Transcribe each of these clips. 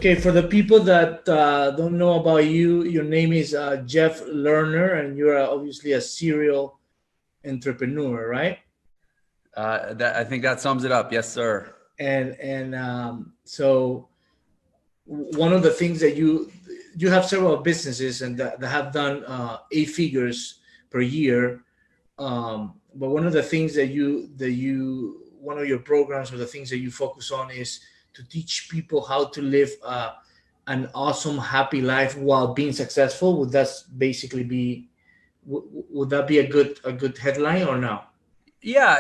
Okay, for the people that don't know about you, your name is Jeff Lerner, and you're obviously a serial entrepreneur, right? I think that sums it up. Yes, sir. So one of the things that you have several businesses and that have done 8 figures per year. But one of the things that one of your programs or the things that you focus on is to teach people how to live an awesome, happy life while being successful. Would that basically be? Would that be a good headline or no? Yeah.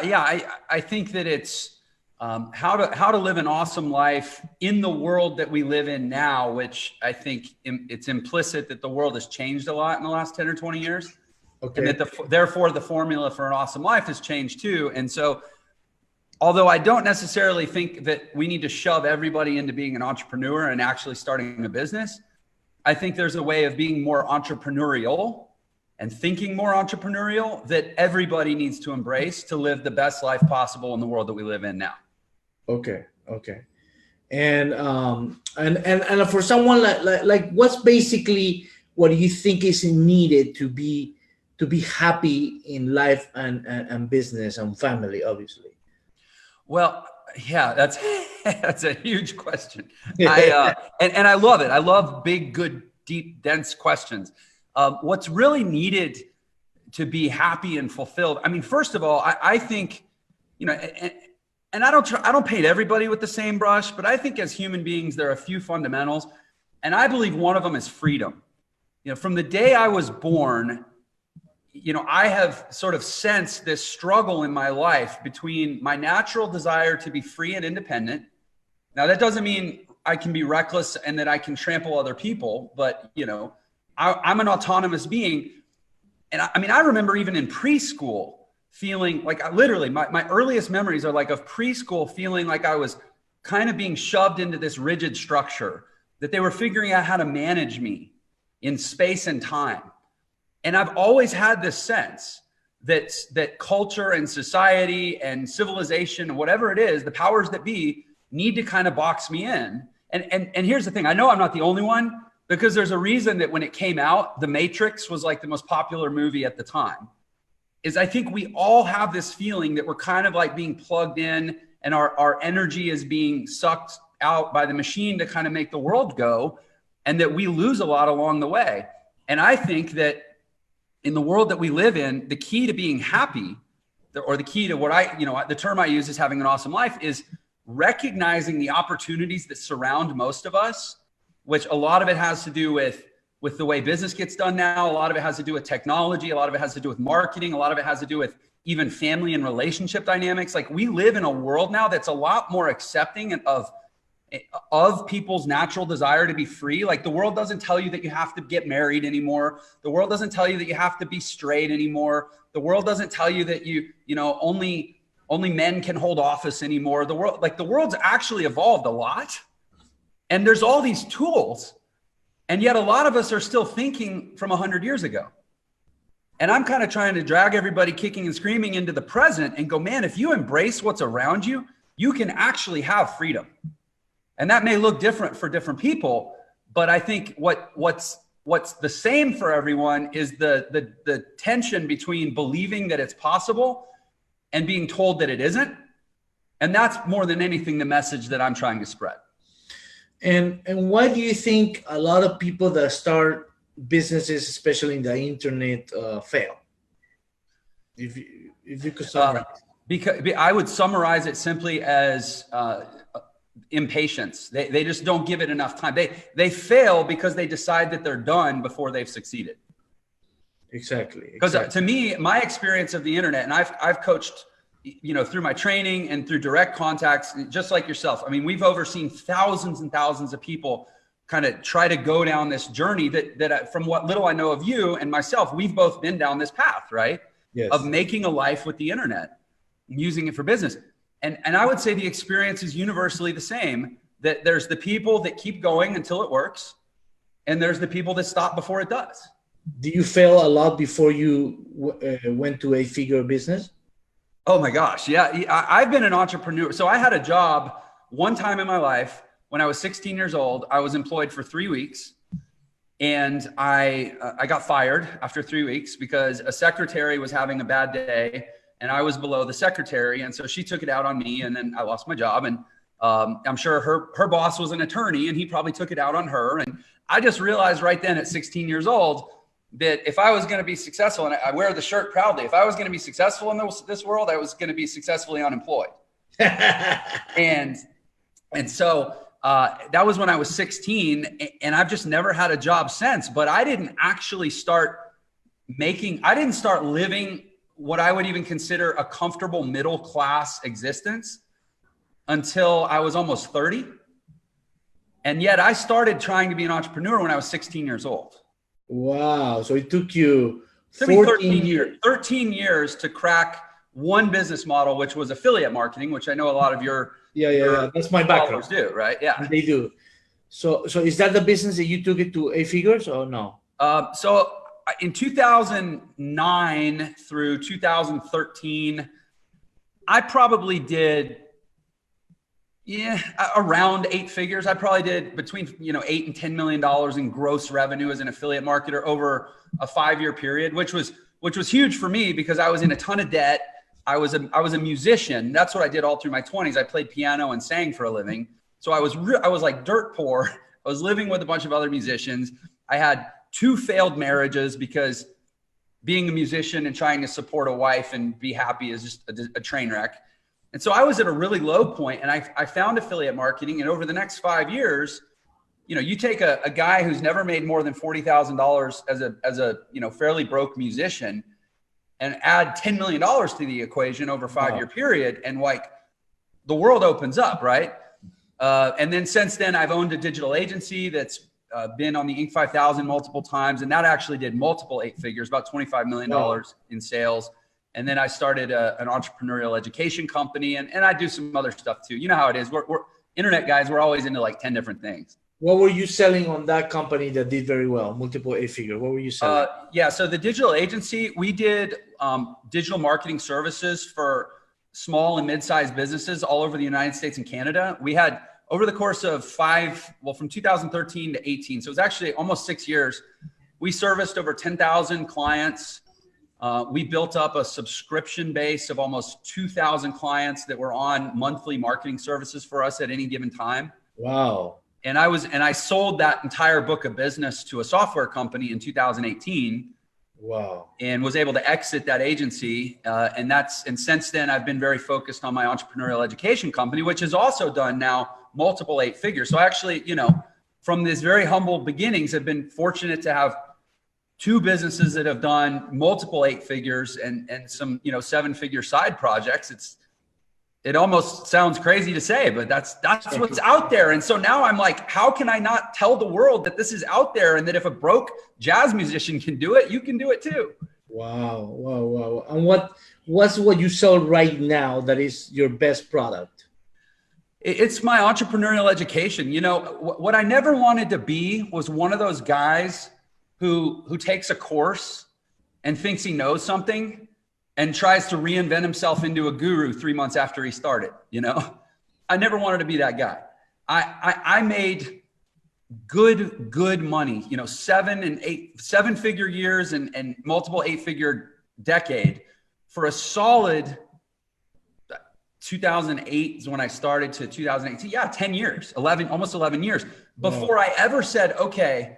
I think that it's how to live an awesome life in the world that we live in now, which I think it's implicit that the world has changed a lot in the last 10 or 20 years. Okay. And that therefore the formula for an awesome life has changed too. And so, although I don't necessarily think that we need to shove everybody into being an entrepreneur and actually starting a business, I think there's a way of being more entrepreneurial and thinking more entrepreneurial that everybody needs to embrace to live the best life possible in the world that we live in now. Okay. And for someone like what's basically what do you think is needed to be happy in life and business and family, obviously? Well, yeah, that's a huge question. And I love it. I love big, good, deep, dense questions. What's really needed to be happy and fulfilled? I mean, first of all, I think, and I don't paint everybody with the same brush, but I think as human beings, there are a few fundamentals, and I believe one of them is freedom. From the day I was born, I have sort of sensed this struggle in my life between my natural desire to be free and independent. Now, that doesn't mean I can be reckless and that I can trample other people, but, I'm an autonomous being. And I remember even in preschool feeling like literally my earliest memories are like of preschool feeling like I was kind of being shoved into this rigid structure, that they were figuring out how to manage me in space and time. And I've always had this sense that culture and society and civilization, whatever it is, the powers that be need to kind of box me in. And here's the thing. I know I'm not the only one, because there's a reason that when it came out, The Matrix was like the most popular movie at the time. Is I think we all have this feeling that we're kind of like being plugged in and our energy is being sucked out by the machine to kind of make the world go, and that we lose a lot along the way. And I think that in the world that we live in, the key to being happy, or the key to what the term I use is having an awesome life, is recognizing the opportunities that surround most of us, which a lot of it has to do with the way business gets done now. A lot of it has to do with technology. A lot of it has to do with marketing. A lot of it has to do with even family and relationship dynamics. Like, we live in a world now that's a lot more accepting of people's natural desire to be free. Like, the world doesn't tell you that you have to get married anymore. The world doesn't tell you that you have to be straight anymore. The world doesn't tell you that only men can hold office anymore. The world's actually evolved a lot, and there's all these tools, and yet a lot of us are still thinking from 100 years ago. And I'm kind of trying to drag everybody kicking and screaming into the present and go, man, if you embrace what's around you, you can actually have freedom. And that may look different for different people, but I think what's the same for everyone is the tension between believing that it's possible and being told that it isn't. And that's more than anything the message that I'm trying to spread. And why do you think a lot of people that start businesses, especially in the internet, fail? If you could summarize. Because I would summarize it simply as impatience. They just don't give it enough time. They fail because they decide that they're done before they've succeeded. Exactly. Because to me, my experience of the internet, and I've coached, through my training and through direct contacts, just like yourself. I mean, we've overseen thousands and thousands of people kind of try to go down this journey that from what little I know of you and myself, we've both been down this path, right? Yes. Of making a life with the internet, using it for business. And I would say the experience is universally the same, that there's the people that keep going until it works, and there's the people that stop before it does. Do you fail a lot before you went to a figure business? Oh my gosh. Yeah. I've been an entrepreneur. So I had a job one time in my life when I was 16 years old, I was employed for 3 weeks. And I got fired after 3 weeks because a secretary was having a bad day and I was below the secretary. And so she took it out on me and then I lost my job. And I'm sure her boss was an attorney and he probably took it out on her. And I just realized right then at 16 years old that if I was going to be successful, and I wear the shirt proudly, if I was going to be successful in this world, I was going to be successfully unemployed. and so that was when I was 16, and I've just never had a job since. But I didn't actually start living what I would even consider a comfortable middle class existence until I was almost 30. And yet I started trying to be an entrepreneur when I was 16 years old. Wow. So it took you 13 years to crack one business model, which was affiliate marketing, which I know a lot of your that's my background. Do, right? Yeah, they do. So is that the business that you took it to 8 figures or no? So in 2009 through 2013, I probably did around 8 figures. I probably did between $8 and $10 million in gross revenue as an affiliate marketer over a 5-year period, which was huge for me because I was in a ton of debt. I was a musician. That's what I did all through my 20s. I played piano and sang for a living. So I was like dirt poor. I was living with a bunch of other musicians. I had 2 failed marriages because being a musician and trying to support a wife and be happy is just a train wreck. And so I was at a really low point, and I found affiliate marketing. And over the next 5 years, you take a guy who's never made more than $40,000 as a fairly broke musician and add $10 million to the equation over a 5-year period. And like the world opens up, right? And then since then I've owned a digital agency that's been on the Inc. 5000 multiple times. And that actually did multiple 8 figures, about $25 million in sales. And then I started an entrepreneurial education company and I do some other stuff too. You know how it is. We're internet guys. We're always into like 10 different things. What were you selling on that company that did very well, multiple 8 figure? What were you selling? So the digital agency, we did digital marketing services for small and mid-sized businesses all over the United States and Canada. We had over the course of from 2013 to 18, so it was actually almost 6 years, we serviced over 10,000 clients. We built up a subscription base of almost 2,000 clients that were on monthly marketing services for us at any given time. Wow. And I sold that entire book of business to a software company in 2018. Wow. And was able to exit that agency. And since then I've been very focused on my entrepreneurial education company, which has also done now multiple 8 figures. So actually, from these very humble beginnings, I've been fortunate to have 2 businesses that have done multiple 8 figures and some, 7-figure side projects. It almost sounds crazy to say, but that's what's out there. And so now I'm like, how can I not tell the world that this is out there and that if a broke jazz musician can do it, you can do it too. Wow. And what's what you sell right now that is your best product? It's my entrepreneurial education. What I never wanted to be was one of those guys who takes a course and thinks he knows something and tries to reinvent himself into a guru 3 months after he started. I never wanted to be that guy. I made good money, 7-figure years and multiple 8-figure decade for a solid 2008 is when I started to 2018. Yeah, 10 years, almost 11 years before I ever said, okay,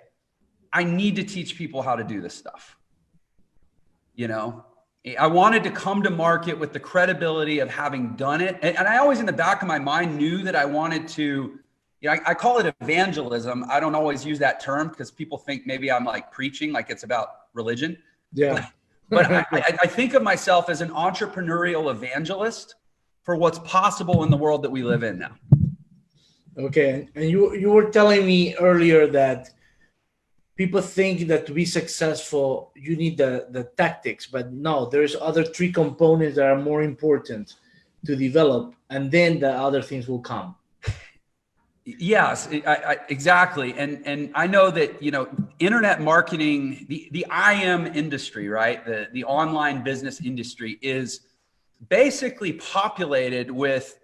I need to teach people how to do this stuff. I wanted to come to market with the credibility of having done it. And I always in the back of my mind knew that I wanted to, I call it evangelism. I don't always use that term because people think maybe I'm like preaching, like it's about religion. Yeah. But I think of myself as an entrepreneurial evangelist for what's possible in the world that we live in now. Okay. And you were telling me earlier that people think that to be successful, you need the tactics, but no, there's other 3 components that are more important to develop, and then the other things will come. Yes, exactly. And I know that, internet marketing, the IM industry, right? The online business industry is basically populated with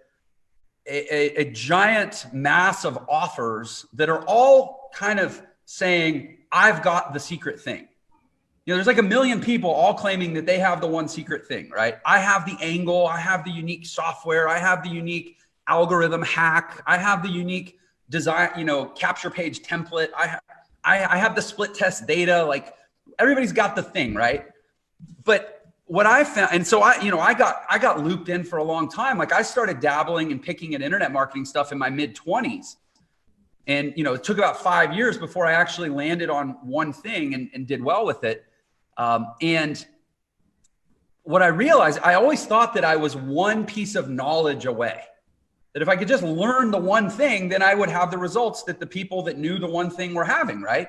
a giant mass of authors that are all kind of saying, I've got the secret thing. You know, there's like a million people all claiming that they have the one secret thing, right? I have the angle, I have the unique software, I have the unique algorithm hack, I have the unique design, you know, capture page template. I have the split test data. Like everybody's got the thing, right? But what I found, and so I got looped in for a long time. Like I started dabbling and picking at internet marketing stuff in my mid-20s. And, you know, it took about 5 years before I actually landed on one thing and did well with it. And what I realized, I always thought that I was one piece of knowledge away. That if I could just learn the one thing, then I would have the results that the people that knew the one thing were having, right?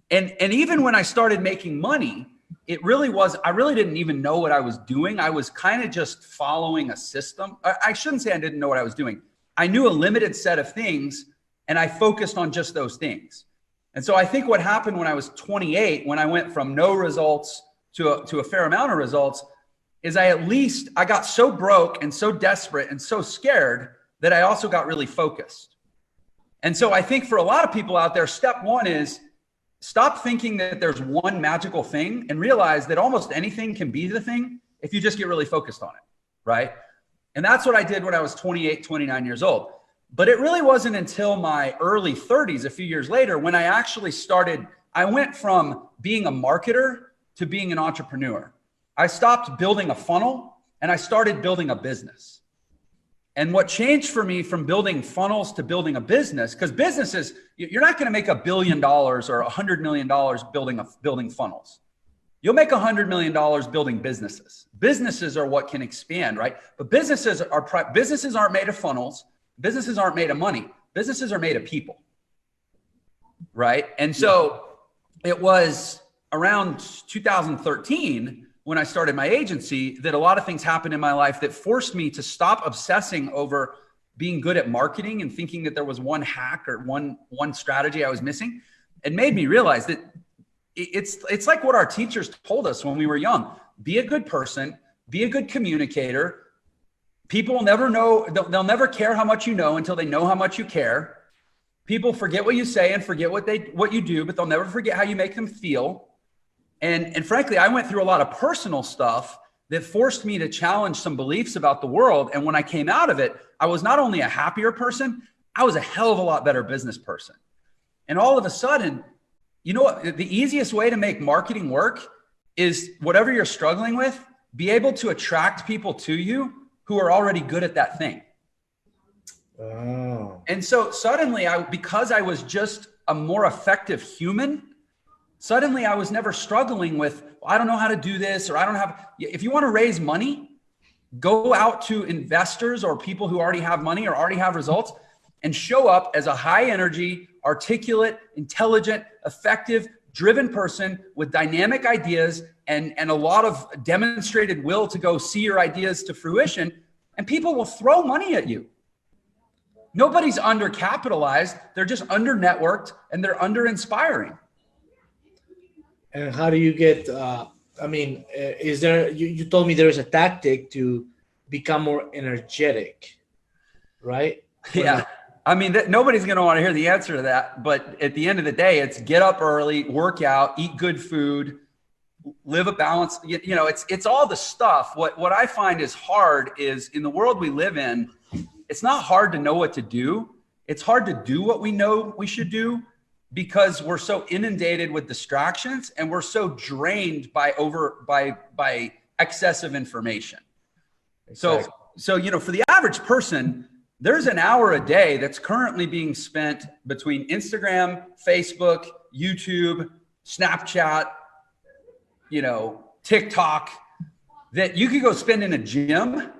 And even when I started making money, I really didn't even know what I was doing. I was kind of just following a system. I shouldn't say I didn't know what I was doing. I knew a limited set of things and I focused on just those things. And so I think what happened when I was 28, when I went from no results to a fair amount of results, is I got so broke and so desperate and so scared that I also got really focused. And so I think for a lot of people out there, step one is stop thinking that there's one magical thing and realize that almost anything can be the thing if you just get really focused on it, right? And that's what I did when I was 28, 29 years old. But it really wasn't until my early 30s, a few years later, when I actually I went from being a marketer to being an entrepreneur. I stopped building a funnel and I started building a business. And what changed for me from building funnels to building a business, because businesses, you're not going to make $1 billion or $100 million building funnels. You'll make $100 million building businesses. Businesses are what can expand, right? But businesses aren't made of funnels. Businesses aren't made of money. Businesses are made of people, right? And so it was around 2013 when I started my agency that a lot of things happened in my life that forced me to stop obsessing over being good at marketing and thinking that there was one hack or one strategy I was missing. It made me realize that it's like what our teachers told us when we were young. Be a good person, be a good communicator. People will never know, they'll never care how much you know until they know how much you care. People forget what you say and forget what you do, but they'll never forget how you make them feel. And frankly, I went through a lot of personal stuff that forced me to challenge some beliefs about the world. And when I came out of it, I was not only a happier person, I was a hell of a lot better business person. And all of a sudden, you know what? The easiest way to make marketing work is whatever you're struggling with, be able to attract people to you who are already good at that thing. Oh. And so suddenly, because I was just a more effective human, suddenly I was never struggling with, I don't know how to do this, or I don't have, if you want to raise money, go out to investors or people who already have money or already have results and show up as a high energy, articulate, intelligent, effective, driven person with dynamic ideas and a lot of demonstrated will to go see your ideas to fruition, and people will throw money at you. Nobody's undercapitalized. They're just under networked and they're under inspiring. And how do you get, is there, you told me there is a tactic to become more energetic, right? Yeah. I mean, nobody's going to want to hear the answer to that. But at the end of the day, it's get up early, work out, eat good food, live a balance. You know, it's all the stuff. What I find is hard is in the world we live in, it's not hard to know what to do. It's hard to do what we know we should do, because we're so inundated with distractions and we're so drained by excessive information. Exactly. So, you know, for the average person, there's an hour a day that's currently being spent between Instagram, Facebook, YouTube, Snapchat, you know, TikTok, that you could go spend in a gym,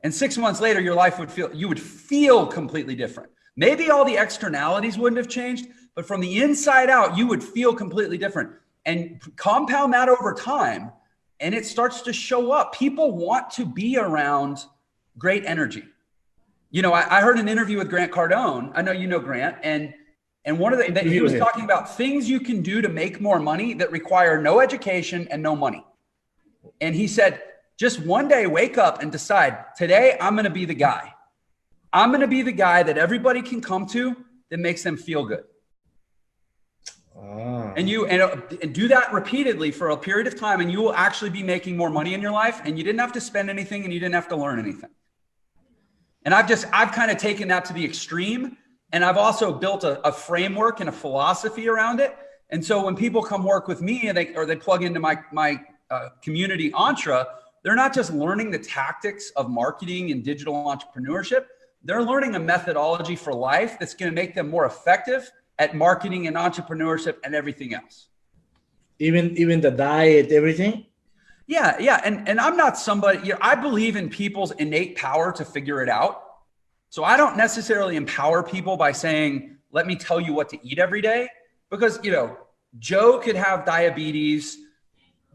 and 6 months later, your life would feel completely different. Maybe all the externalities wouldn't have changed, but from the inside out, you would feel completely different. And compound that over time, and it starts to show up. People want to be around great energy. You know, I heard an interview with Grant Cardone. I know you know Grant, and one of the he was talking about things you can do to make more money that require no education and no money. And he said, just one day wake up and decide, today I'm going to be the guy. I'm going to be the guy that everybody can come to that makes them feel good. And you and do that repeatedly for a period of time, and you will actually be making more money in your life, and you didn't have to spend anything and you didn't have to learn anything. And I've kind of taken that to the extreme, and I've also built a framework and a philosophy around it. And so when people come work with me and they plug into my community Entre, they're not just learning the tactics of marketing and digital entrepreneurship. They're learning a methodology for life that's going to make them more effective at marketing and entrepreneurship and everything else. Even the diet, everything? Yeah. And I'm not somebody, I believe in people's innate power to figure it out. So I don't necessarily empower people by saying, let me tell you what to eat every day. Because, Joe could have diabetes,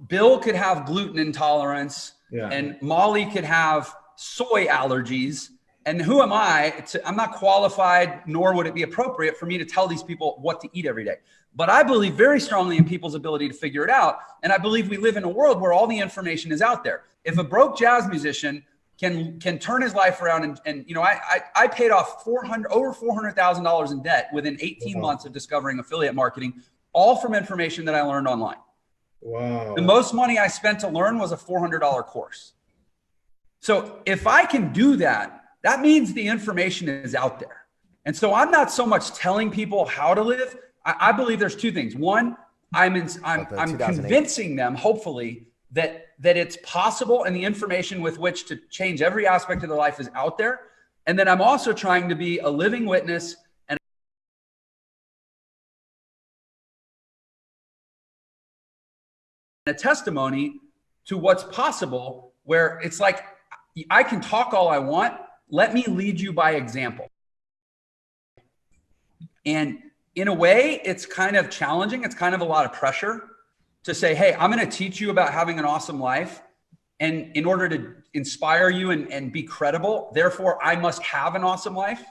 Bill could have gluten intolerance, and Molly could have soy allergies. And who am I? I'm not qualified, nor would it be appropriate for me to tell these people what to eat every day. But I believe very strongly in people's ability to figure it out. And I believe we live in a world where all the information is out there. If a broke jazz musician can turn his life around and I paid off over $400,000 in debt within 18 months of discovering affiliate marketing, all from information that I learned online. Wow. The most money I spent to learn was a $400 course. So if I can do that, that means the information is out there. And so I'm not so much telling people how to live. I believe there's two things. One, I'm convincing them, hopefully, that it's possible and the information with which to change every aspect of their life is out there. And then I'm also trying to be a living witness and a testimony to what's possible, where it's like, I can talk all I want. Let me lead you by example. And in a way, it's kind of challenging. It's kind of a lot of pressure to say, hey, I'm going to teach you about having an awesome life. And in order to inspire you and be credible, therefore, I must have an awesome life.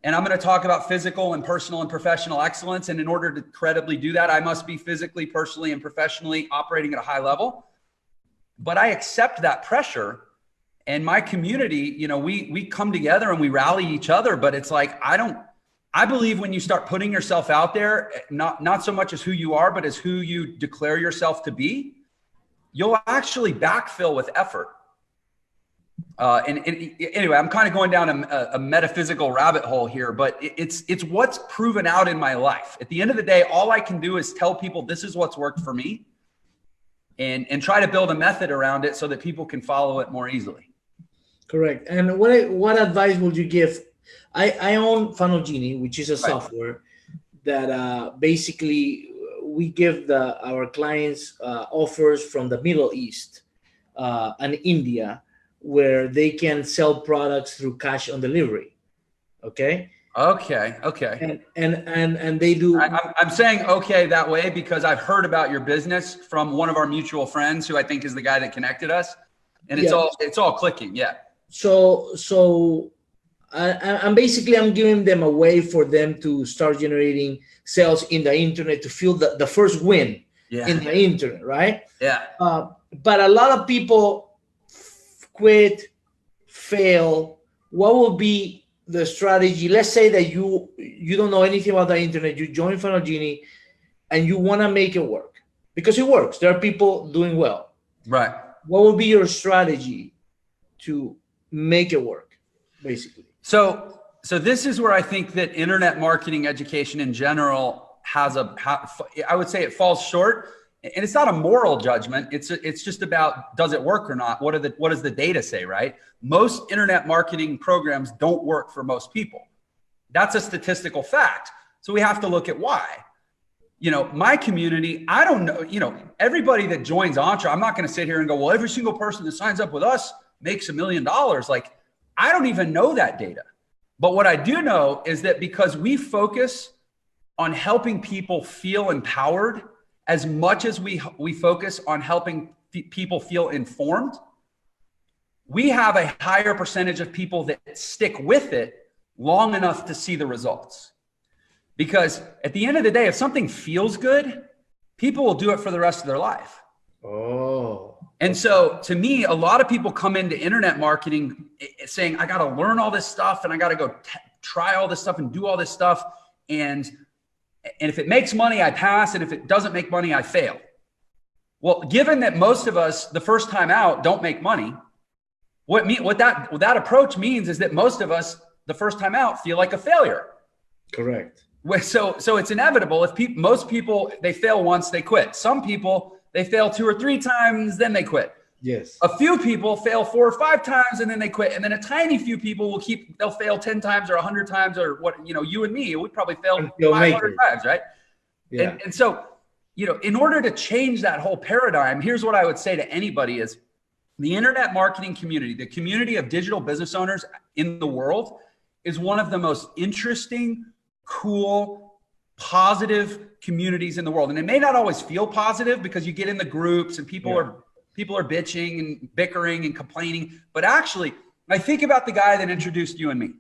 And I'm going to talk about physical and personal and professional excellence. And in order to credibly do that, I must be physically, personally, and professionally operating at a high level. But I accept that pressure. And my community, we come together and we rally each other, but it's like, I believe when you start putting yourself out there, not so much as who you are, but as who you declare yourself to be, you'll actually backfill with effort. Anyway, I'm kind of going down a metaphysical rabbit hole here, but it's what's proven out in my life. At the end of the day, all I can do is tell people this is what's worked for me and try to build a method around it so that people can follow it more easily. Correct. And what advice would you give? I own Funnel Genie, which is a software that basically we give our clients offers from the Middle East and India, where they can sell products through cash on delivery. Okay. And they do. I'm saying okay that way because I've heard about your business from one of our mutual friends who I think is the guy that connected us, and it's all clicking. Yeah. So I'm giving them a way for them to start generating sales in the internet to feel the first win in the internet, right? Yeah. But a lot of people quit, fail. What will be the strategy? Let's say that you don't know anything about the internet. You join Funnel Genie and you want to make it work because it works. There are people doing well. Right. What will be your strategy to make it work, basically? So this is where I think that internet marketing education in general I would say it falls short. And it's not a moral judgment. It's just about, does it work or not? What does the data say, right? Most internet marketing programs don't work for most people. That's a statistical fact. So we have to look at why. My community, I don't know, everybody that joins Entre, I'm not going to sit here and go, well, every single person that signs up with us makes $1 million. Like, I don't even know that data. But what I do know is that because we focus on helping people feel empowered as much as we focus on helping people feel informed, we have a higher percentage of people that stick with it long enough to see the results. Because at the end of the day, if something feels good, people will do it for the rest of their life. Oh. And so to me, a lot of people come into internet marketing saying, I got to learn all this stuff and I got to go try all this stuff and do all this stuff. And if it makes money, I pass. And if it doesn't make money, I fail. Well, given that most of us the first time out don't make money, what that approach means is that most of us the first time out feel like a failure. Correct. So it's inevitable. If most people, they fail once, they quit. Some people, they fail 2 or 3 times, then they quit. Yes. A few people fail 4 or 5 times and then they quit. And then a tiny few people they'll fail 10 times or 100 times or what, you and me, we probably failed 500 times, right? Yeah. And so, in order to change that whole paradigm, here's what I would say to anybody is the internet marketing community, the community of digital business owners in the world is one of the most interesting, cool, positive communities in the world. And it may not always feel positive because you get in the groups and people are bitching and bickering and complaining. But actually, I think about the guy that introduced you and me.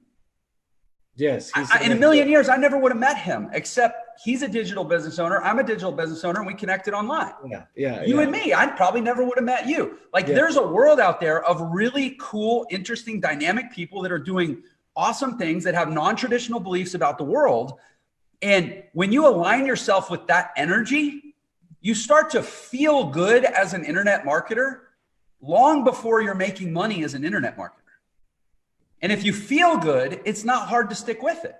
Yes. In a million years, I never would have met him, except he's a digital business owner. I'm a digital business owner and we connected online. You and me, I probably never would have met you. There's a world out there of really cool, interesting, dynamic people that are doing awesome things that have non-traditional beliefs about the world. And when you align yourself with that energy, you start to feel good as an internet marketer long before you're making money as an internet marketer. And if you feel good, it's not hard to stick with it.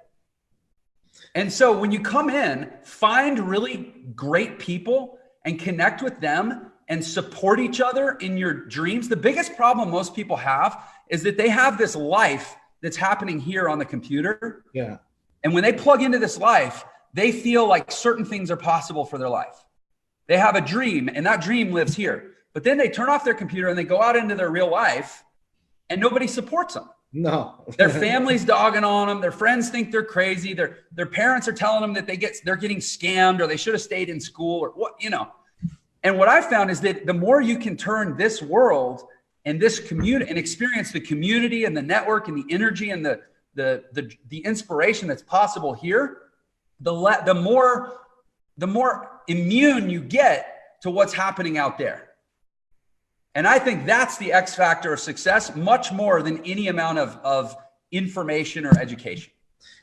And so when you come in, find really great people and connect with them and support each other in your dreams. The biggest problem most people have is that they have this life that's happening here on the computer. Yeah. And when they plug into this life, they feel like certain things are possible for their life. They have a dream and that dream lives here. But then they turn off their computer and they go out into their real life and nobody supports them. No. Their family's dogging on them. Their friends think they're crazy. Their parents are telling them that they're getting scammed or they should have stayed in school or what, And what I found is that the more you can turn this world and this community and experience the community and the network and the energy and the inspiration that's possible here, the more immune you get to what's happening out there. And I think that's the X factor of success, much more than any amount of information or education.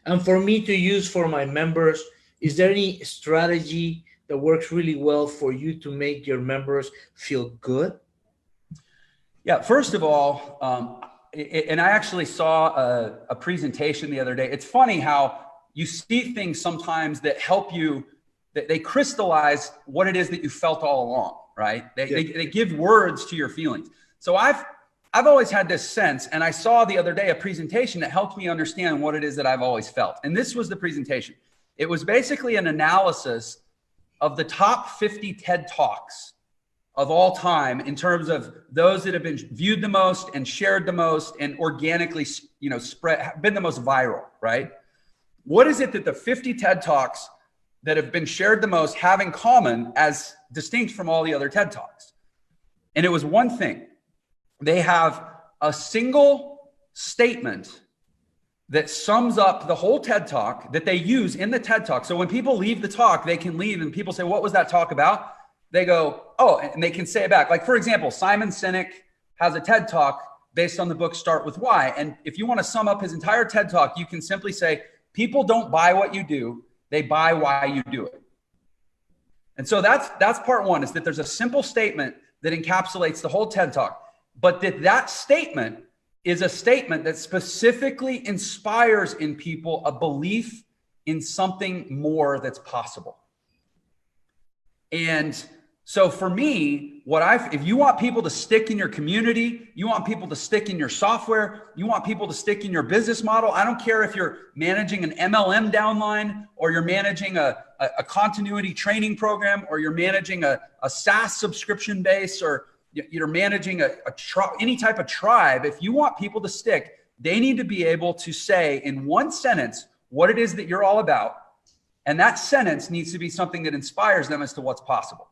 And for me to use for my members, is there any strategy that works really well for you to make your members feel good? Yeah, first of all, and I actually saw a presentation the other day. It's funny how you see things sometimes that help you, that they crystallize what it is that you felt all along. Right? They give words to your feelings. So I've always had this sense, and I saw the other day a presentation that helped me understand what it is that I've always felt. And this was the presentation. It was basically an analysis of the top 50 TED Talks of all time in terms of those that have been viewed the most and shared the most and organically, been the most viral, right? What is it that the 50 TED Talks that have been shared the most have in common as distinct from all the other TED Talks? And it was one thing. They have a single statement that sums up the whole TED Talk that they use in the TED Talk. So when people leave the talk, they can leave and people say, what was that talk about? They go, oh, and they can say it back. Like, for example, Simon Sinek has a TED Talk based on the book Start With Why. And if you want to sum up his entire TED Talk, you can simply say, people don't buy what you do. They buy why you do it. And so that's part one, is that there's a simple statement that encapsulates the whole TED Talk, but that statement is a statement that specifically inspires in people a belief in something more that's possible. And so for me, if you want people to stick in your community, you want people to stick in your software, you want people to stick in your business model. I don't care if you're managing an MLM downline or you're managing a continuity training program or you're managing a SaaS subscription base or you're managing any type of tribe. If you want people to stick, they need to be able to say in one sentence what it is that you're all about. And that sentence needs to be something that inspires them as to what's possible.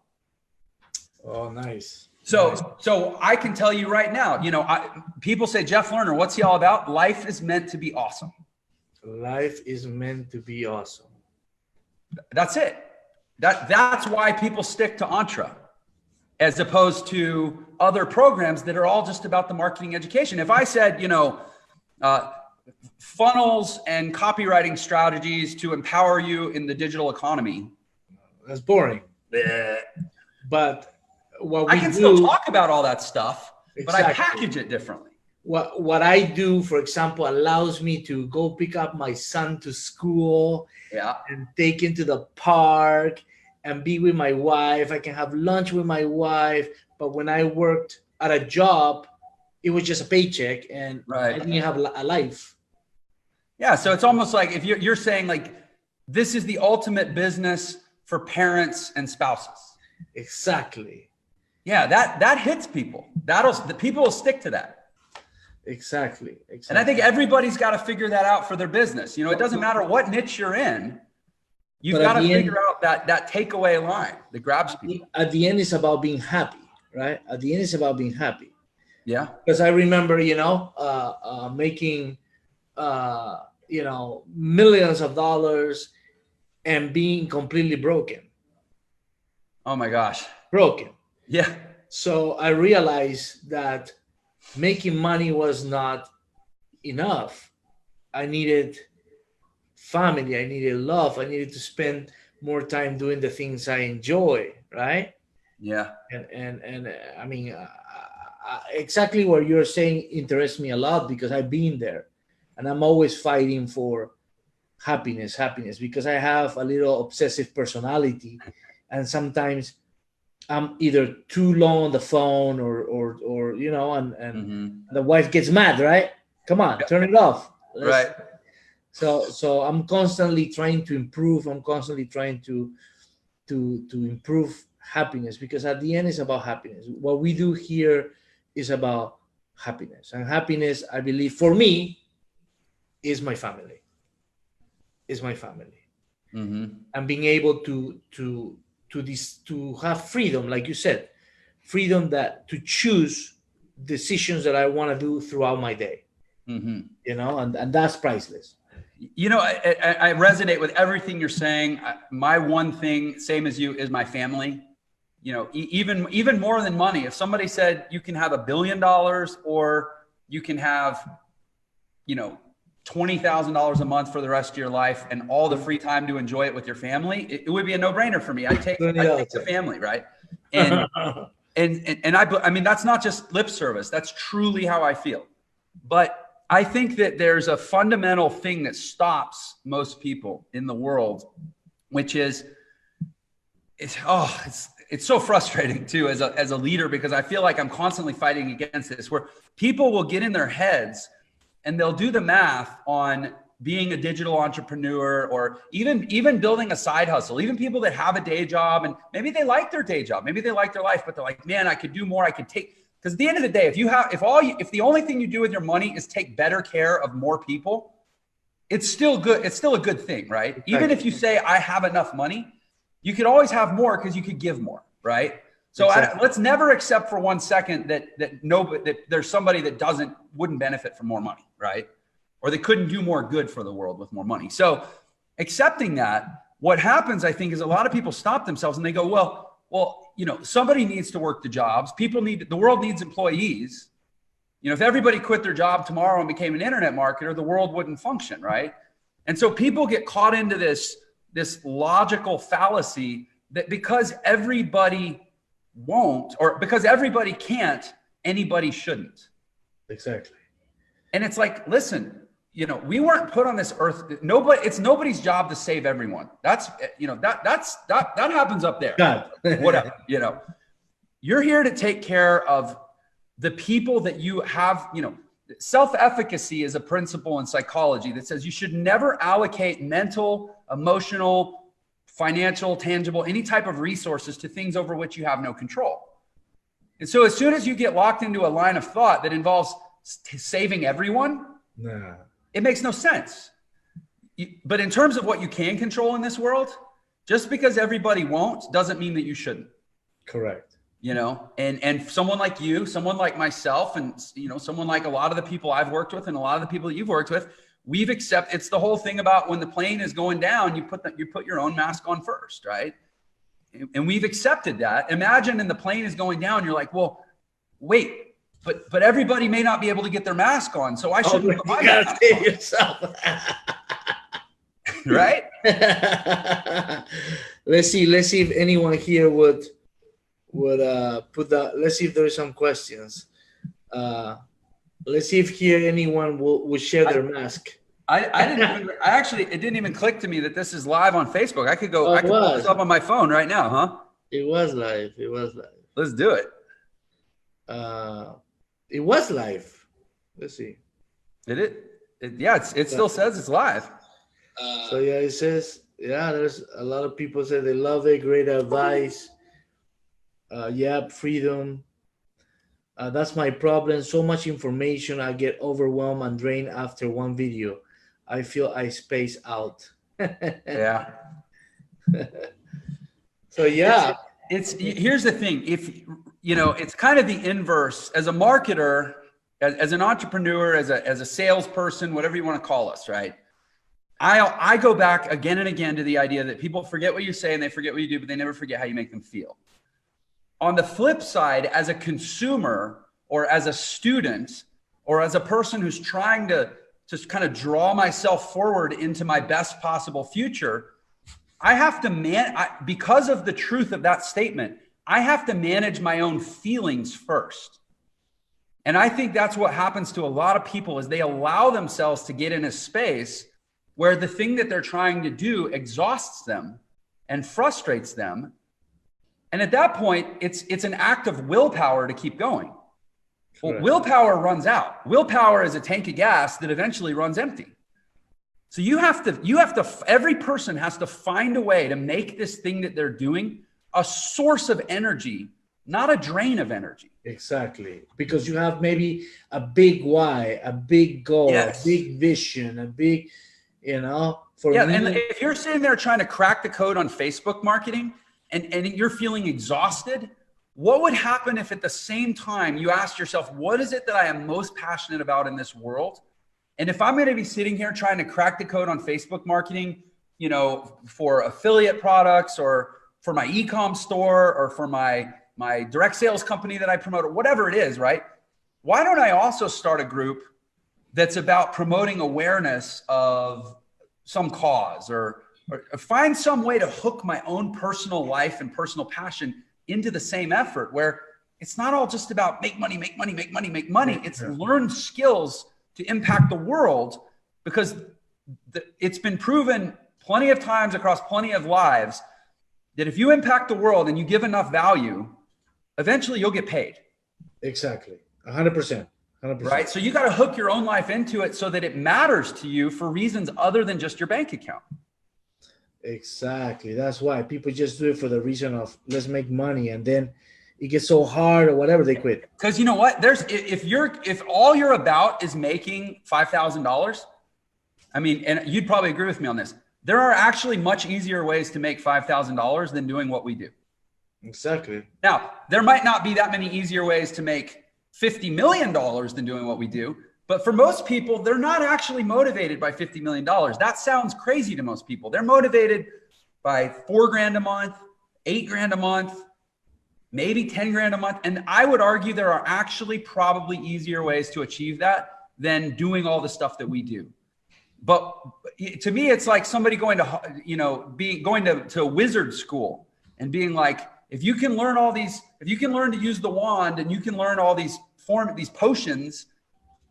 Oh, nice. So I can tell you right now, people say, Jeff Lerner, what's he all about? Life is meant to be awesome. Life is meant to be awesome. That's it. That's why people stick to Entre. as opposed to other programs that are all just about the marketing education. If I said, funnels and copywriting strategies to empower you in the digital economy, that's boring. Bleh. But what I can still talk about all that stuff, but I package it differently. What I do, for example, allows me to go pick up my son to school, and take him to the park and be with my wife. I can have lunch with my wife. But when I worked at a job, it was just a paycheck, and I didn't have a life. Yeah. So it's almost like if you're saying like, this is the ultimate business for parents and spouses. Exactly. Yeah. That hits people. The people will stick to that. Exactly. And I think everybody's got to figure that out for their business. It doesn't matter what niche you're in. You've got to figure out that takeaway line that grabs people. At the end, it's about being happy, right? At the end, it's about being happy. Yeah. Because I remember, making, millions of dollars and being completely broken. Oh my gosh. Broken. Yeah. So I realized that making money was not enough. I needed family. I needed love. I needed to spend more time doing the things I enjoy. Right. Yeah. And I mean, exactly what you're saying interests me a lot, because I've been there, and I'm always fighting for happiness, because I have a little obsessive personality, and sometimes I'm either too long on the phone or and the wife gets mad, right? Come on, turn it off. Right. So I'm constantly trying to improve. I'm constantly trying to improve happiness, because at the end it's about happiness. What we do here is about happiness, and happiness, I believe, for me, is my family. And being able to have freedom, like you said, freedom to choose decisions that I want to do throughout my day. And that's priceless. I resonate with everything you're saying. My one thing, same as you, is my family. Even more than money. If somebody said you can have $1 billion or you can have, $20,000 a month for the rest of your life and all the free time to enjoy it with your family, it would be a no-brainer for me. I take the family, right? And I mean, that's not just lip service. That's truly how I feel. But I think that there's a fundamental thing that stops most people in the world, which is it's so frustrating too as a leader, because I feel like I'm constantly fighting against this, where people will get in their heads and they'll do the math on being a digital entrepreneur, or even building a side hustle. Even people that have a day job, and maybe they like their day job, maybe they like their life, but they're like, man, I could do more. I could take, because at the end of the day, if the only thing you do with your money is take better care of more people, it's still good. It's still a good thing, right? Exactly. Even if you say I have enough money, you could always have more because you could give more, right? So exactly. Let's never accept for 1 second that there's somebody that wouldn't benefit from more money, right? Or they couldn't do more good for the world with more money. So accepting that, what happens, I think, is a lot of people stop themselves and they go, well, somebody needs to work the jobs. The world needs employees. If everybody quit their job tomorrow and became an internet marketer, the world wouldn't function, right? And so people get caught into this logical fallacy that because everybody won't, or because everybody can't, anybody shouldn't. Exactly. And it's like, listen, we weren't put on this earth. It's nobody's job to save everyone. That's, that happens up there. God. Whatever, you're here to take care of the people that you have. Self-efficacy is a principle in psychology that says you should never allocate mental, emotional, financial, tangible, any type of resources to things over which you have no control. And so as soon as you get locked into a line of thought that involves saving everyone, it makes no sense. But in terms of what you can control in this world, just because everybody won't doesn't mean that you shouldn't. Correct. And someone like you, someone like myself, and someone like a lot of the people I've worked with and a lot of the people that you've worked with, we've accepted. It's the whole thing about when the plane is going down, you put your own mask on first, right? And we've accepted that. Imagine and the plane is going down. You're like, well, wait, but everybody may not be able to get their mask on. So I shouldn't put my mask on. Yourself. Right? Let's see if anyone here would put that. Let's see if there's some questions. Let's see if here anyone will share their mask. It didn't even click to me that this is live on Facebook. I could pull this up on my phone right now, huh? It was live. Let's do it. It was live. Let's see. Did it? It still says it's live. So yeah, it says, there's a lot of people say they love it. Great advice. Freedom. That's my problem. So much information. I get overwhelmed and drained after one video. I feel I space out. Yeah. So yeah. Here's the thing. If it's kind of the inverse. As a marketer, as an entrepreneur, as a salesperson, whatever you want to call us, right? I go back again and again to the idea that people forget what you say and they forget what you do, but they never forget how you make them feel. On the flip side, as a consumer or as a student or as a person who's trying to just kind of draw myself forward into my best possible future, I have to because of the truth of that statement, I have to manage my own feelings first. And I think that's what happens to a lot of people is they allow themselves to get in a space where the thing that they're trying to do exhausts them and frustrates them. And at that point, it's an act of willpower to keep going. Well, willpower runs out. Willpower is a tank of gas that eventually runs empty. So every person has to find a way to make this thing that they're doing a source of energy, not a drain of energy. Exactly. Because you have maybe a big why, a big goal, a big vision, a big, and if you're sitting there trying to crack the code on Facebook marketing and you're feeling exhausted, what would happen if at the same time you asked yourself, what is it that I am most passionate about in this world? And if I'm going to be sitting here trying to crack the code on Facebook marketing, for affiliate products or for my e-com store or for my direct sales company that I promote or whatever it is, right? Why don't I also start a group that's about promoting awareness of some cause or find some way to hook my own personal life and personal passion into the same effort where it's not all just about make money. It's learn skills to impact the world, because it's been proven plenty of times across plenty of lives that if you impact the world and you give enough value, eventually you'll get paid. Exactly. 100%. Right. So you got to hook your own life into it so that it matters to you for reasons other than just your bank account. Exactly. That's why people just do it for the reason of let's make money, and then it gets so hard or whatever, they quit. Because you know what? If all you're about is making $5,000, I mean, and you'd probably agree with me on this, there are actually much easier ways to make $5,000 than doing what we do. Exactly. Now, there might not be that many easier ways to make $50 million than doing what we do. But for most people, they're not actually motivated by $50 million. That sounds crazy to most people. They're motivated by $4,000 a month, $8,000 a month, maybe $10,000 a month. And I would argue there are actually probably easier ways to achieve that than doing all the stuff that we do. But to me, it's like somebody going to wizard school and being like, if you can learn to use the wand and you can learn all these potions,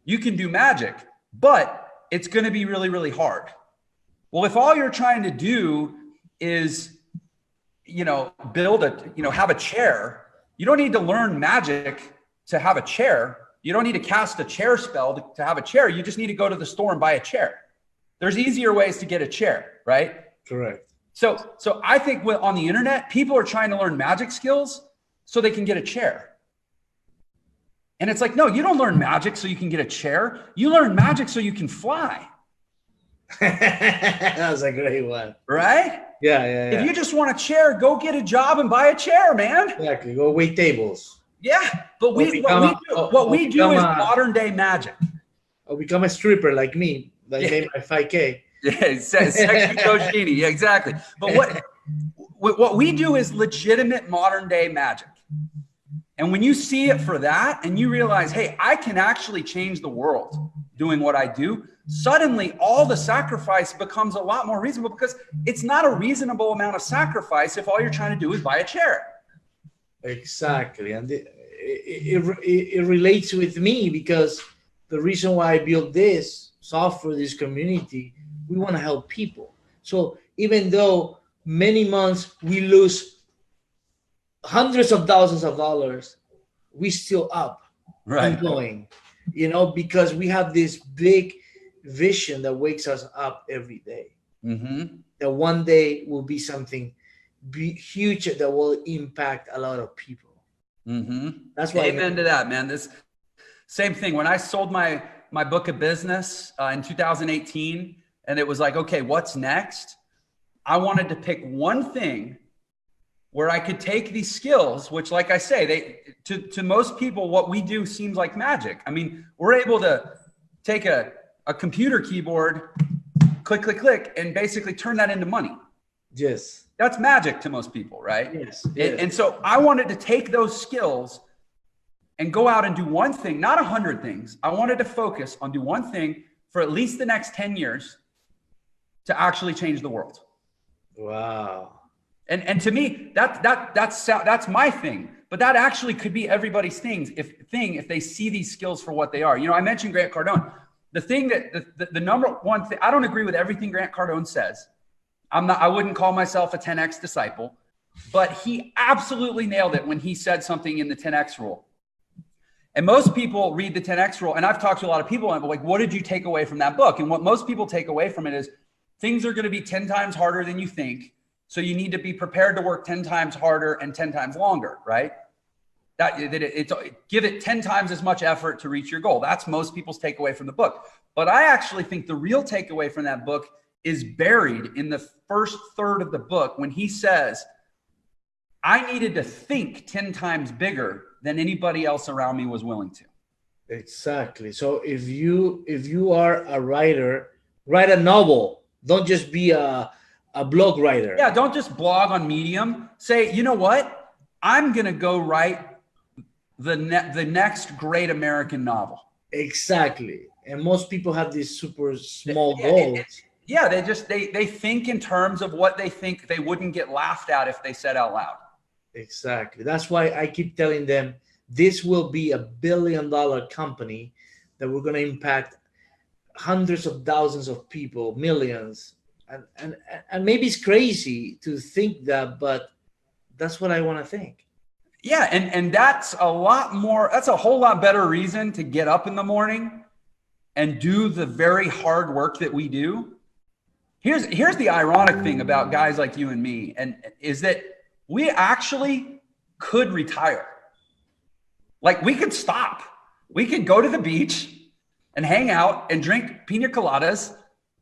you can do magic, but it's going to be really, really hard. Well, if all you're trying to do is, have a chair, you don't need to learn magic to have a chair. You don't need to cast a chair spell to have a chair. You just need to go to the store and buy a chair. There's easier ways to get a chair, right? Correct. So I think on the internet, people are trying to learn magic skills so they can get a chair. And it's like, no, you don't learn magic so you can get a chair. You learn magic so you can fly. That was a great one. Right? Yeah. If you just want a chair, go get a job and buy a chair, man. Exactly. Go wait tables. Yeah. But what we do is modern day magic. Or become a stripper like me. That made my 5K. Yeah, sexy Coach Giani. Yeah, exactly. But what we do is legitimate modern day magic. And when you see it for that and you realize, hey, I can actually change the world doing what I do, suddenly all the sacrifice becomes a lot more reasonable, because it's not a reasonable amount of sacrifice if all you're trying to do is buy a chair. Exactly. And it relates with me, because the reason why I built this software, this community, we want to help people. So even though many months we lose hundreds of thousands of dollars, we still up and going, because we have this big vision that wakes us up every day. That one day will be something huge that will impact a lot of people. That's why. Amen to that, man. This same thing. When I sold my book of business in 2018, and it was like, okay, what's next? I wanted to pick one thing where I could take these skills, which, like I say, to most people, what we do seems like magic. I mean, we're able to take a computer keyboard, click, click, click, and basically turn that into money. Yes. That's magic to most people, right? Yes. And so I wanted to take those skills and go out and do one thing, not 100 things. I wanted to focus on do one thing for at least the next 10 years to actually change the world. Wow. And to me, that's my thing. But that actually could be everybody's thing if they see these skills for what they are. I mentioned Grant Cardone. The thing that the number one thing, I don't agree with everything Grant Cardone says. I wouldn't call myself a 10X disciple, but he absolutely nailed it when he said something in the 10X rule. And most people read the 10X rule, and I've talked to a lot of people, and I'm like, what did you take away from that book? And what most people take away from it is things are going to be 10 times harder than you think. So you need to be prepared to work 10 times harder and 10 times longer, right? Give it 10 times as much effort to reach your goal. That's most people's takeaway from the book. But I actually think the real takeaway from that book is buried in the first third of the book when he says, I needed to think 10 times bigger than anybody else around me was willing to. Exactly. So if you are a writer, write a novel. Don't just be a blog writer. Yeah, don't just blog on Medium. Say, you know what? I'm going to go write the next great American novel. Exactly. And most people have these super small goals. Yeah, they think in terms of what they think they wouldn't get laughed at if they said out loud. Exactly. That's why I keep telling them this will be $1 billion company that we're going to impact hundreds of thousands of people, millions. And maybe it's crazy to think that, but that's what I want to think. Yeah, and that's a whole lot better reason to get up in the morning and do the very hard work that we do. Here's the ironic thing about guys like you and me, and is that we actually could retire. Like, we could stop. We could go to the beach and hang out and drink pina coladas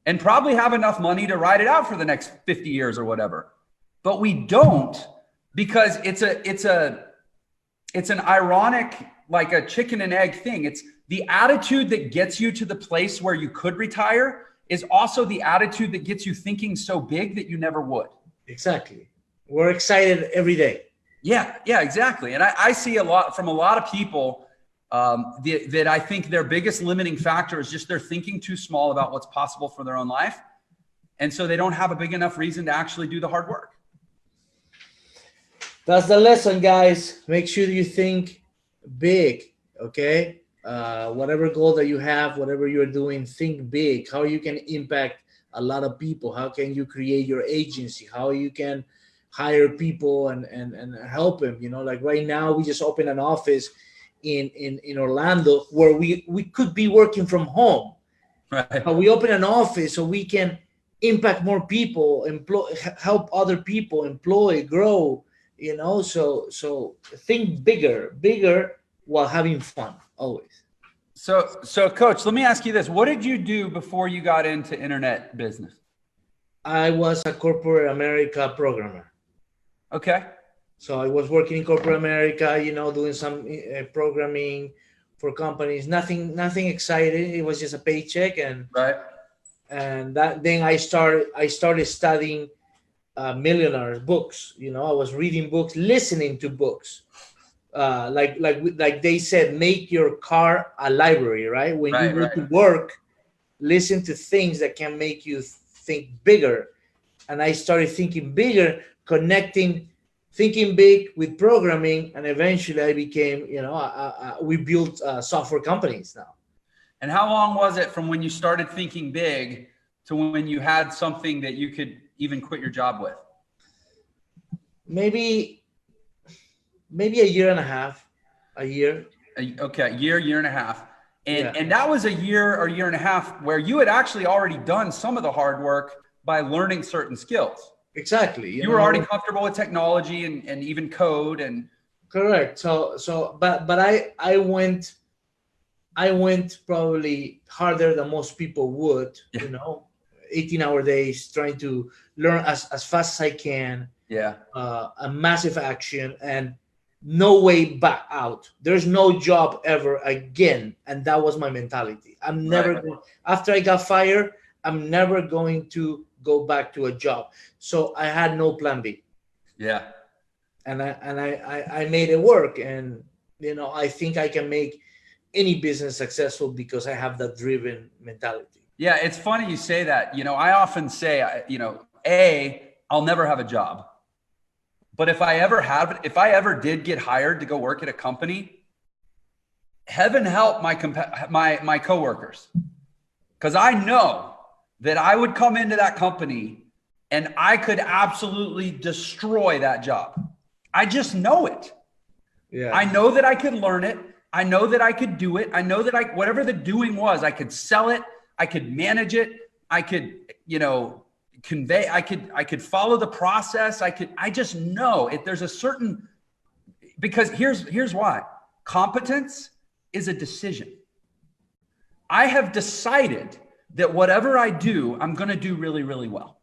and probably have enough money to ride it out for the next 50 years or whatever. But we don't, because it's an ironic, like a chicken and egg thing. It's the attitude that gets you to the place where you could retire is also the attitude that gets you thinking so big that you never would. Exactly. We're excited every day. Yeah, exactly. And I see a lot from a lot of people that I think their biggest limiting factor is just they're thinking too small about what's possible for their own life. And so they don't have a big enough reason to actually do the hard work. That's the lesson, guys. Make sure you think big, okay? Whatever goal that you have, whatever you're doing, think big. How you can impact a lot of people. How can you create your agency? How you can hire people and help them. Like right now, we just opened an office in Orlando where we could be working from home. Right. But we open an office so we can impact more people, help other people, employ, grow. So think bigger while having fun always. So Coach, let me ask you this. What did you do before you got into internet business? I was a corporate America programmer. Okay. So I was working in corporate America, doing some programming for companies, nothing exciting. It was just a paycheck. And right. And then I started studying millionaire books. You know, I was reading books, listening to books. Like they said, make your car a library, right? When you go to work, listen to things that can make you think bigger. And I started thinking bigger, thinking big with programming, and eventually I became, we built software companies now. And how long was it from when you started thinking big to when you had something that you could even quit your job with? Maybe a year and a half, year and a half. And that was a year or year and a half where you had actually already done some of the hard work by learning certain skills. Exactly. You were already comfortable with technology and even code and. Correct. But I went probably harder than most people would, 18-hour days, trying to learn as fast as I can. Yeah. A massive action and no way back out. There's no job ever again. And that was my mentality. I'm never going, after I got fired, I'm never going to go back to a job. So I had no plan B. Yeah. And I made it work. And, I think I can make any business successful because I have that driven mentality. Yeah. It's funny you say that. I often say, I'll never have a job. But if I ever did get hired to go work at a company, heaven help my coworkers. Because I know that I would come into that company and I could absolutely destroy that job. I just know it. Yeah. I know that I could learn it. I know that I could do it. I know that whatever the doing was, I could sell it. I could manage it. I could, convey. I could follow the process. I just know it. There's a certain, because here's why. Competence is a decision. I have decided that whatever I do, I'm going to do really, really well.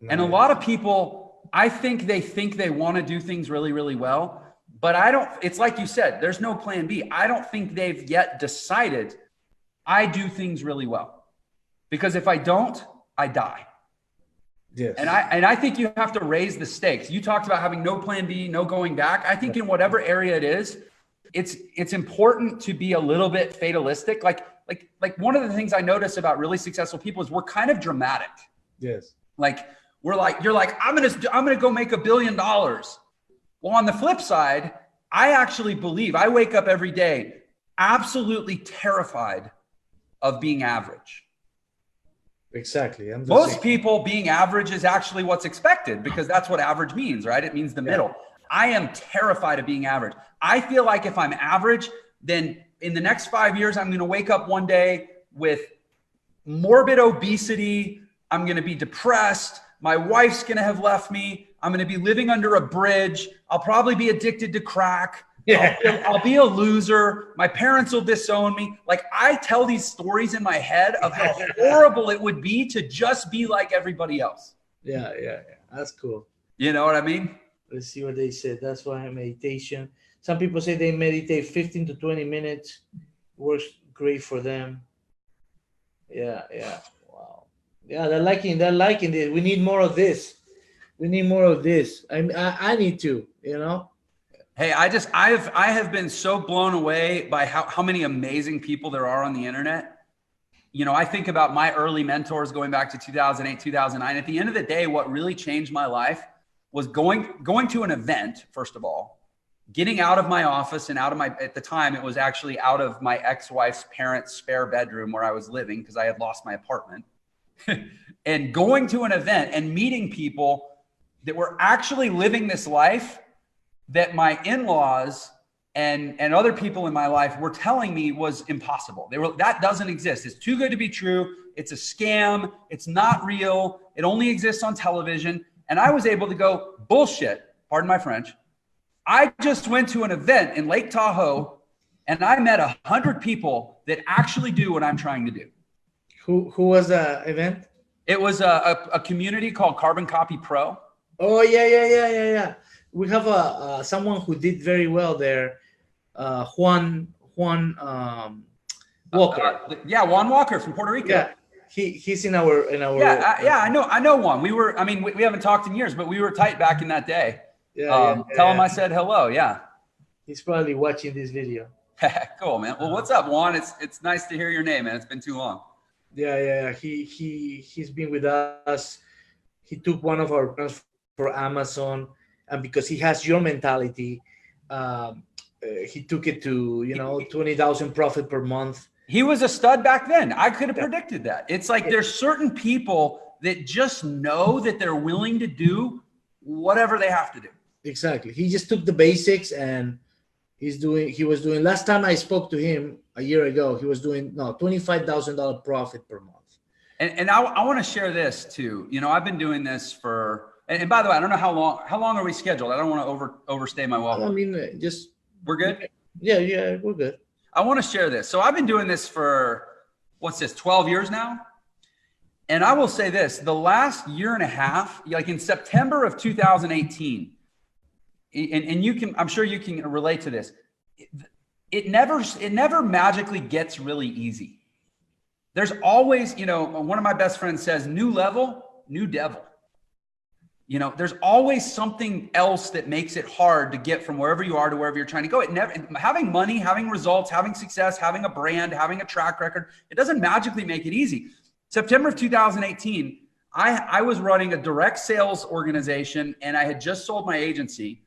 Nice. And a lot of people, I think they want to do things really, really well, but it's like you said, there's no plan B. I don't think they've yet decided I do things really well, because if I don't, I die. Yes. And I think you have to raise the stakes. You talked about having no plan B, no going back. I think in whatever area it is, it's important to be a little bit fatalistic. Like one of the things I notice about really successful people is we're kind of dramatic. Yes. Like you're like, I'm going to go make $1 billion. Well, on the flip side, I actually believe I wake up every day absolutely terrified of being average. Exactly. Most people being average is actually what's expected, because that's what average means, right? It means the middle. I am terrified of being average. I feel like if I'm average, then in the next 5 years, I'm going to wake up one day with morbid obesity. I'm going to be depressed. My wife's going to have left me. I'm going to be living under a bridge. I'll probably be addicted to crack. Yeah. I'll be a loser. My parents will disown me. Like, I tell these stories in my head of how horrible it would be to just be like everybody else. Yeah. That's cool. You know what I mean? Let's see what they said. That's why meditation. Some people say they meditate 15 to 20 minutes. Works great for them. Yeah. Wow. Yeah, they're liking this. We need more of this. I need to, Hey, I have been so blown away by how many amazing people there are on the internet. I think about my early mentors going back to 2008, 2009. At the end of the day, what really changed my life was going to an event, first of all, getting out of my office and at the time, it was actually out of my ex-wife's parents' spare bedroom where I was living because I had lost my apartment, and going to an event and meeting people that were actually living this life that my in-laws and other people in my life were telling me was impossible. That doesn't exist. It's too good to be true. It's a scam. It's not real. It only exists on television. And I was able to go, bullshit, pardon my French. I just went to an event in Lake Tahoe and I met 100 people that actually do what I'm trying to do. Who was the event? It was a community called Carbon Copy Pro. Oh, yeah. We have someone who did very well there, Juan Walker. Juan Walker from Puerto Rico. Yeah, he's in our I know one. We haven't talked in years, but we were tight back in that day. Tell him I said hello. Yeah. He's probably watching this video. Cool, man. Well, what's up, Juan? It's nice to hear your name, man. It's been too long. Yeah. He's been with us. He took one of our plans for Amazon, and because he has your mentality, he took it to 20,000 profit per month. He was a stud back then. I could have predicted that. It's like there's certain people that just know that they're willing to do whatever they have to do. Exactly. He just took the basics, and he was doing, last time I spoke to him a year ago, he was doing $25,000 profit per month. And I want to share this too. I've been doing this for, and by the way, I don't know how long are we scheduled? I don't want to overstay my welcome. I mean, we're good. Yeah, we're good. I want to share this. So I've been doing this for, 12 years now. And I will say this, the last year and a half, like in September of 2018, and I'm sure you can relate to this. It never magically gets really easy. There's always, one of my best friends says, new level, new devil. There's always something else that makes it hard to get from wherever you are to wherever you're trying to go. Having money, having results, having success, having a brand, having a track record, it doesn't magically make it easy. September of 2018, I was running a direct sales organization, and I had just sold my agency.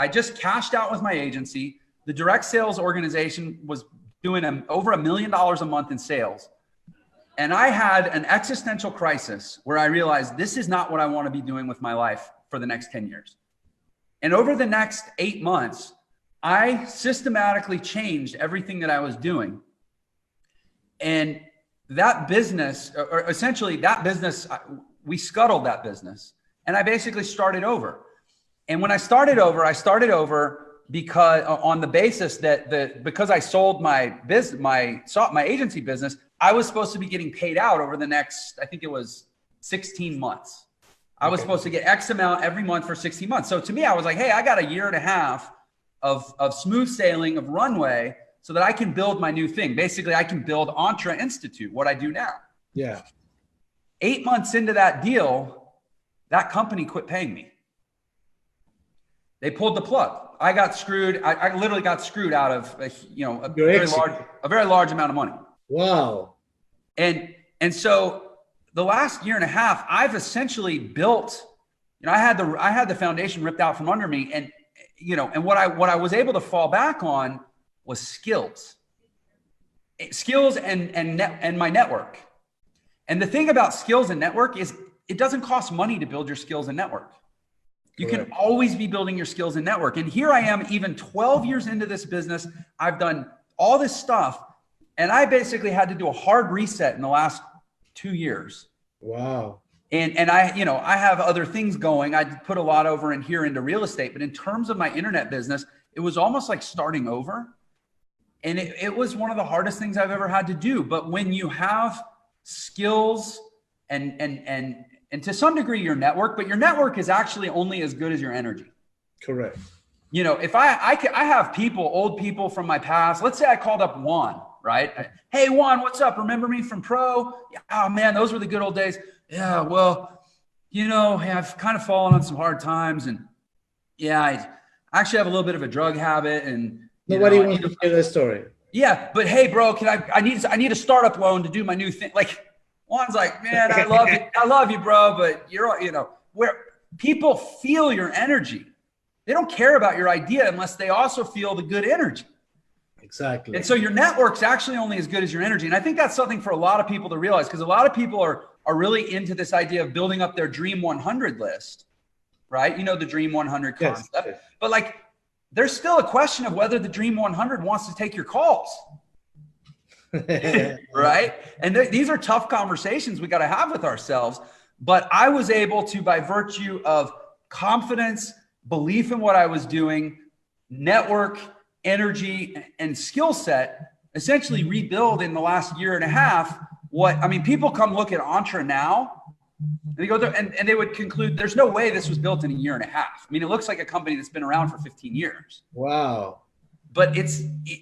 I just cashed out with my agency. The direct sales organization was doing over $1 million a month in sales. And I had an existential crisis where I realized this is not what I want to be doing with my life for the next 10 years. And over the next 8 months, I systematically changed everything that I was doing. And that business, or essentially that business, we scuttled that business. And I basically started over. And when I started over because on the basis that because I sold my agency business, I was supposed to be getting paid out over the next, I think it was 16 months. I was supposed to get X amount every month for 16 months. So to me, I was like, hey, I got a year and a half of smooth sailing, of runway, so that I can build my new thing. Basically, I can build ENTRE Institute, what I do now. Yeah. 8 months into that deal, that company quit paying me. They pulled the plug. I got screwed. I literally got screwed out of a very large amount of money. Wow. And so the last year and a half, I've essentially built, I had the foundation ripped out from under me, and what I was able to fall back on was skills and my network. And the thing about skills and network is it doesn't cost money to build your skills and network. You can always be building your skills and network. And here I am, even 12 years into this business. I've done all this stuff, and I basically had to do a hard reset in the last 2 years. Wow. And I have other things going. I put a lot over in here into real estate, but in terms of my internet business, it was almost like starting over. And it was one of the hardest things I've ever had to do. But when you have skills and to some degree your network, but your network is actually only as good as your energy. Correct. If I have old people from my past, let's say I called up Juan, right? Hey, Juan, what's up? Remember me from Pro? Yeah, oh man, those were the good old days. Yeah, well, I've kind of fallen on some hard times, and yeah, I actually have a little bit of a drug habit, and nobody wants to hear that story. Yeah, but hey, bro, I need a startup loan to do my new thing. Like, Juan's like, man, I love you, bro, but where people feel your energy. They don't care about your idea unless they also feel the good energy. Exactly. And so your network's actually only as good as your energy. And I think that's something for a lot of people to realize, because a lot of people are really into this idea of building up their Dream 100 list, right? The Dream 100 concept. Yes. But like, there's still a question of whether the Dream 100 wants to take your calls. Right? And these are tough conversations we got to have with ourselves. But I was able to, by virtue of confidence, belief in what I was doing, network, energy, and skill set, essentially rebuild in the last year and a half people come look at Entre now, and they go there and they would conclude there's no way this was built in a year and a half. I mean, it looks like a company that's been around for 15 years. Wow. But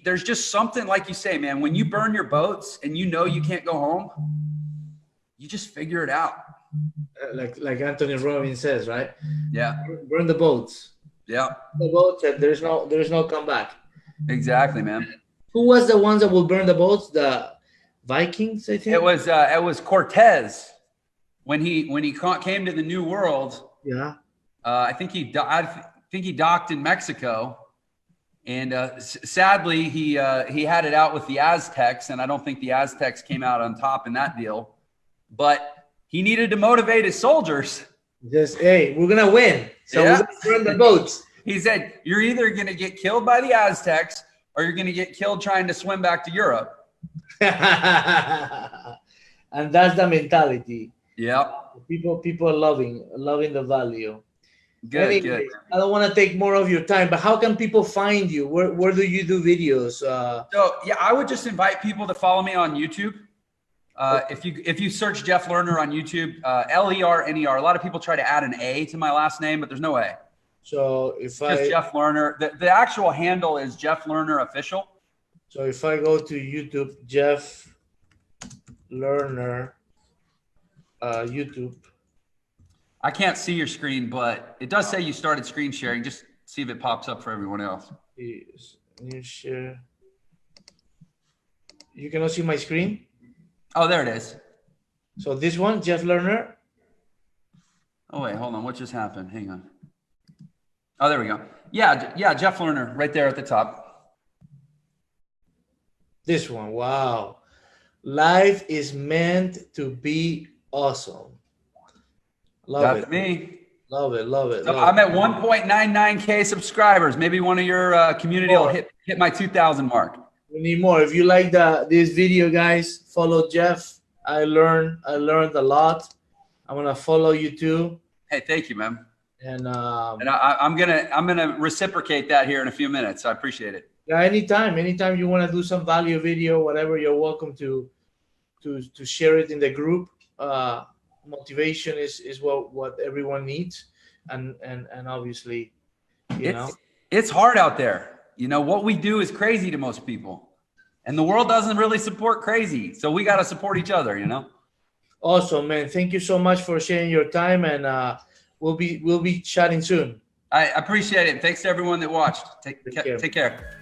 there's just something, like you say, man, when you burn your boats and you can't go home, you just figure it out. Like Anthony Robbins says, right? Yeah. Burn the boats. Yeah. The boats, and there's no comeback. Exactly, man. Who was the ones that will burn the boats? The Vikings, I think. It was Cortez when he came to the New World. Yeah. I think he docked in Mexico, and sadly he had it out with the Aztecs, and I don't think the Aztecs came out on top in that deal. But he needed to motivate his soldiers. Just, hey, we're gonna win, so we're gonna burn the boats. He said, "You're either gonna get killed by the Aztecs, or you're gonna get killed trying to swim back to Europe." And that's the mentality. Yeah. People are loving the value. Good, anyway, good. I don't want to take more of your time, but how can people find you? Where do you do videos? So yeah, I would just invite people to follow me on YouTube. If you search Jeff Lerner on YouTube, Lerner, a lot of people try to add an A to my last name, but there's no A. So just Jeff Lerner. The actual handle is Jeff Lerner Official. So if I go to YouTube, Jeff Lerner, YouTube. I can't see your screen, but it does say you started screen sharing. Just see if it pops up for everyone else. New share. You cannot see my screen? Oh, there it is. So this one, Jeff Lerner. Oh, wait, hold on. What just happened? Hang on. Oh, there we go. Yeah, Jeff Lerner right there at the top. This one, wow. Life is meant to be awesome. Love it. Me. Love it. So I'm at 1.99K subscribers. Maybe one of your community will hit my 2,000 mark. We need more. If you like this video, guys, follow Jeff. I learned a lot. I'm gonna follow you too. Hey, thank you, man. And I'm gonna reciprocate that here in a few minutes. I appreciate it. Yeah, anytime you want to do some value video, whatever, you're welcome to share it in the group. Motivation is what everyone needs, and obviously, it's hard out there. What we do is crazy to most people, and the world doesn't really support crazy. So we got to support each other. Awesome, man. Thank you so much for sharing your time, and we'll be chatting soon. I appreciate it. Thanks to everyone that watched. Take care.